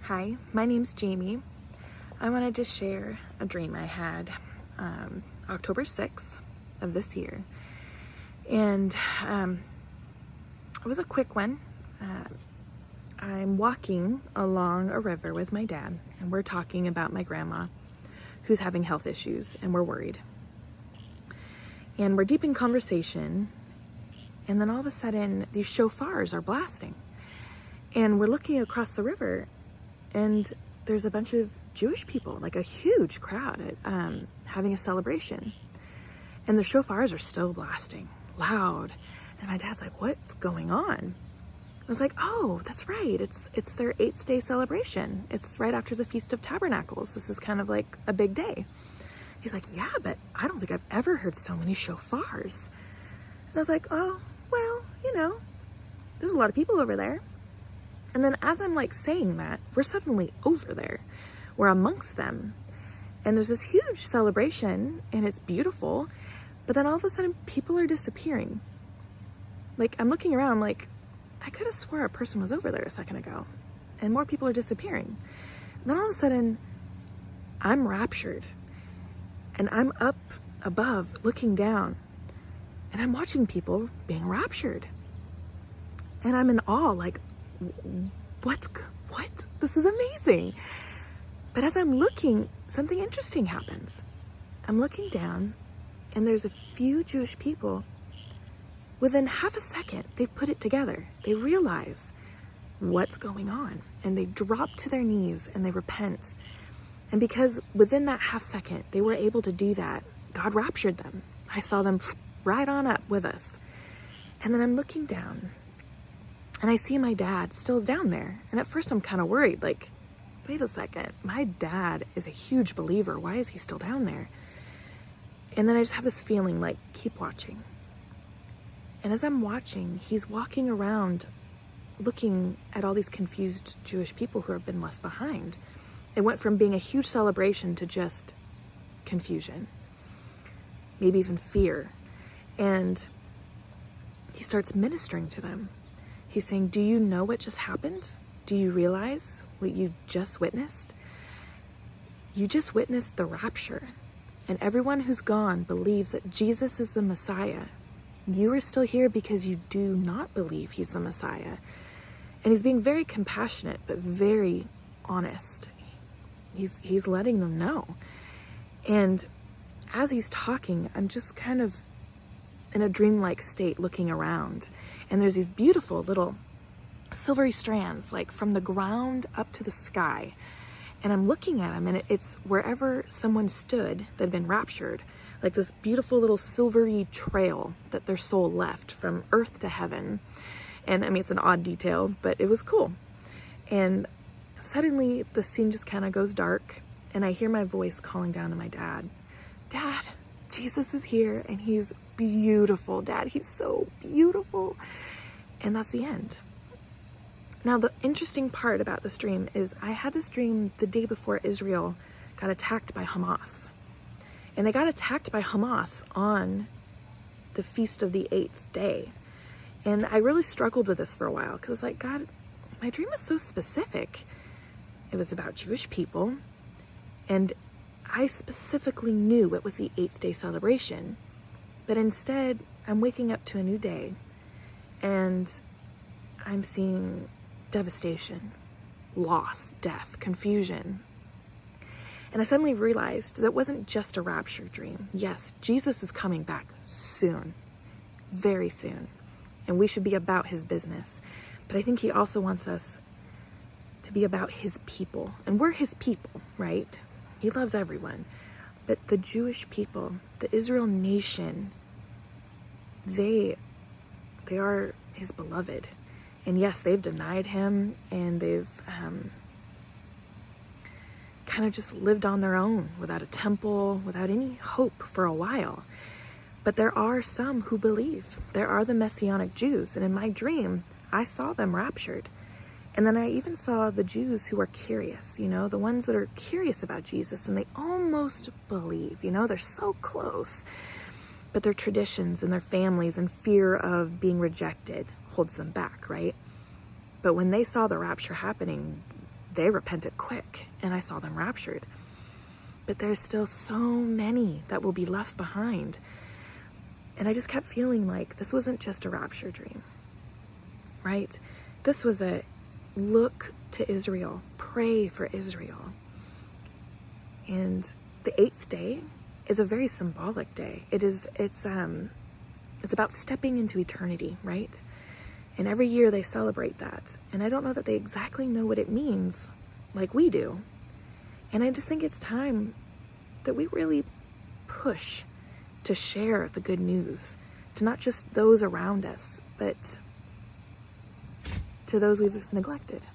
Hi, my name's Jamie. I wanted to share a dream I had October 6th of this year. And it was a quick one. I'm walking along a river with my dad, and we're talking about my grandma who's having health issues, and we're worried. And we're deep in conversation, and then all of a sudden, these shofars are blasting. And we're looking across the river, and there's a bunch of Jewish people, like a huge crowd, having a celebration. And the shofars are still blasting, loud. And my dad's like, what's going on? I was like, oh, that's right. It's their 8th day celebration. It's right after the Feast of Tabernacles. This is kind of like a big day. He's like, yeah, but I don't think I've ever heard so many shofars. And I was like, oh, well, there's a lot of people over there. And then as I'm like saying that, we're suddenly over there. We're amongst them. And there's this huge celebration, and it's beautiful. But then all of a sudden, people are disappearing. Like, I'm looking around, I'm like, I could have swore a person was over there a second ago. And more people are disappearing. And then all of a sudden, I'm raptured. And I'm up above, looking down. And I'm watching people being raptured. And I'm in awe, like, what? This is amazing. But as I'm looking, something interesting happens. I'm looking down, and there's a few Jewish people. Within half a second, they've put it together. They realize what's going on, and they drop to their knees and they repent. And because within that half second, they were able to do that, God raptured them. I saw them right on up with us. And then I'm looking down, and I see my dad still down there. And at first I'm kind of worried, like, wait a second, my dad is a huge believer. Why is he still down there? And then I just have this feeling like, keep watching. And as I'm watching, he's walking around looking at all these confused Jewish people who have been left behind. It went from being a huge celebration to just confusion, maybe even fear. And he starts ministering to them. He's saying, do you know what just happened? Do you realize what you just witnessed? You just witnessed the rapture. And everyone who's gone believes that Jesus is the Messiah. You are still here because you do not believe he's the Messiah. And he's being very compassionate, but very honest. He's letting them know. And as he's talking, I'm just kind of in a dreamlike state looking around. And there's these beautiful little silvery strands, like from the ground up to the sky. And I'm looking at them, and it's wherever someone stood that had been raptured, like this beautiful little silvery trail that their soul left from earth to heaven. And I mean, it's an odd detail, but it was cool. And suddenly the scene just kind of goes dark, and I hear my voice calling down to my dad. Dad, Jesus is here, and he's beautiful. Dad, he's so beautiful. And that's the end. Now, the interesting part about this dream is I had this dream the day before Israel got attacked by Hamas. And they got attacked by Hamas on the feast of the 8th day. And I really struggled with this for a while, because I was like, God, my dream is so specific. It was about Jewish people, and I specifically knew it was the 8th day celebration. But instead, I'm waking up to a new day, and I'm seeing devastation, loss, death, confusion. And I suddenly realized that wasn't just a rapture dream. Yes, Jesus is coming back soon, very soon, and we should be about his business. But I think he also wants us to be about his people, and we're his people, right? He loves everyone. But the Jewish people, the Israel nation, they are his beloved. And yes, they've denied him, and they've kind of just lived on their own without a temple, without any hope for a while. But there are some who believe. There are the Messianic Jews. And in my dream, I saw them raptured. And then I even saw the Jews who are curious, the ones that are curious about Jesus, and they almost believe, they're so close. But their traditions and their families and fear of being rejected holds them back, right? But when they saw the rapture happening, they repented quick, and I saw them raptured. But there's still so many that will be left behind. And I just kept feeling like this wasn't just a rapture dream, right? This was a look to Israel, pray for Israel. And the 8th day is a very symbolic day. It's about stepping into eternity, right? And every year they celebrate that. And I don't know that they exactly know what it means like we do. And I just think it's time that we really push to share the good news to not just those around us, but to those we've neglected.